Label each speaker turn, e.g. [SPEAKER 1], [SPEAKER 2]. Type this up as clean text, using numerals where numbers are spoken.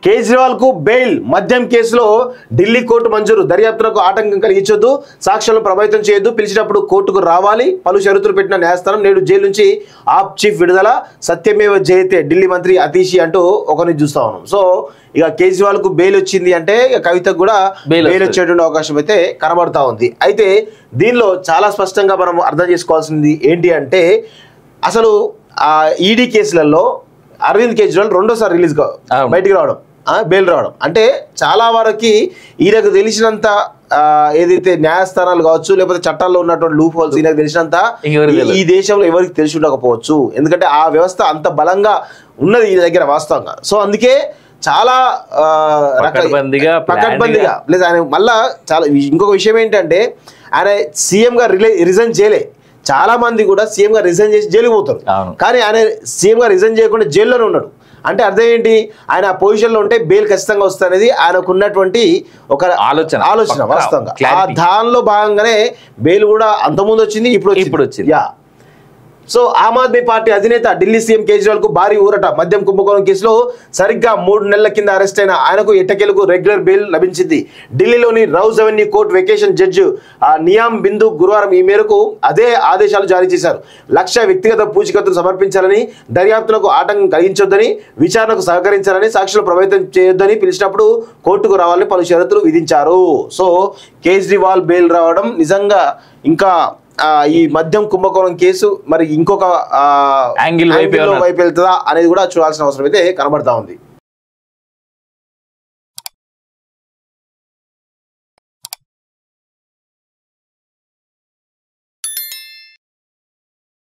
[SPEAKER 1] కేజ్రీవాల్ కు బెయిల్, మద్యం కేసులో ఢిల్లీ కోర్టు మంజూరు, దర్యాప్తులకు ఆటంకం కలిగించొద్దు, సాక్ష్యాలను ప్రభావితం చేయొద్దు, పిలిచినప్పుడు కోర్టుకు రావాలి, పలు షరతులు పెట్టిన న్యాయస్థానం. నేడు జైలు నుంచి ఆప్ చీఫ్ విడుదల, సత్యమేవ జయతే, ఢిల్లీ మంత్రి అతీషి అంటూ ఒకరిని చూస్తా ఉన్నాం. సో ఇక కేజ్రీవాల్ కు బెయిల్ వచ్చింది అంటే కవితకు కూడా బెయిల్ వచ్చేటువంటి అవకాశం అయితే కనబడతా ఉంది. అయితే దీనిలో చాలా స్పష్టంగా మనం అర్థం చేసుకోవాల్సింది ఏంటి అంటే, అసలు ఆ ఈడీ కేసులలో అరవింద్ కేజ్రీవాల్ రెండోసారి రిలీజ్ బయటికి రావడం, బెయిల్ రావడం అంటే చాలా వరకు ఈయనకు తెలిసినంత ఏదైతే న్యాయస్థానాలు కావచ్చు లేకపోతే చట్టాల్లో ఉన్నటువంటి లూప్ హోల్స్ ఈయనకు తెలిసినంత ఈ దేశంలో ఎవరికి తెలిసి ఉండకపోవచ్చు. ఎందుకంటే ఆ వ్యవస్థ అంత బలంగా ఉన్నది ఈ దగ్గర వాస్తవంగా. సో అందుకే చాలా పకడ్బందీగా ప్లస్ ఆయన మళ్ళా చాలా ఇంకొక విషయం ఏంటంటే ఆయన సీఎంగా రిజైన్ చేయలే. చాలా మంది కూడా సీఎంగా రిజైన్ చేసి జైలుకి పోతారు, కానీ ఆయన సీఎంగా రిజైన్ చేయకుండా జైల్లోనే ఉన్నాడు. అంటే అర్థం ఏంటి, ఆయన ఆ పొజిషన్లో ఉంటే బెయిల్ ఖచ్చితంగా వస్తుంది ఆయనకు ఉన్నటువంటి ఒక ఆలోచన వాస్తవంగా. దానిలో భాగంగానే బెయిల్ కూడా అంతకుముందు వచ్చింది, ఇప్పుడు వచ్చింది. సో ఆమ్ ఆద్మీ పార్టీ అధినేత ఢిల్లీ సీఎం కేజ్రీవాల్ కు భారీ ఊరట. మద్యం కుంభకోణం కేసులో సరిగ్గా 3 నెలల కింద అరెస్ట్ అయిన ఆయనకు ఎట్టకేలకు రెగ్యులర్ బెయిల్ లభించింది. ఢిల్లీలోని Rouse Avenue court vacation judge Niyay Bindu గురువారం ఈ మేరకు అదే ఆదేశాలు జారీ చేశారు. 1,00,000 వ్యక్తిగత పూచీకత్తులు సమర్పించాలని, దర్యాప్తులకు ఆటంకం కలిగించొద్దని, విచారణకు సహకరించాలని, సాక్షులు ప్రభావితం చేయొద్దని, పిలిచినప్పుడు కోర్టుకు రావాలని పలు షరతులు విధించారు. సో కేజ్రీవాల్ బెయిల్ రావడం నిజంగా ఇంకా ఈ మద్యం కుంభకోణం కేసు మరి ఇంకొక యాంగిల్ వైపు వెళ్తుందా అనేది కూడా చూడాల్సిన అవసరం అయితే కనబడతా ఉంది.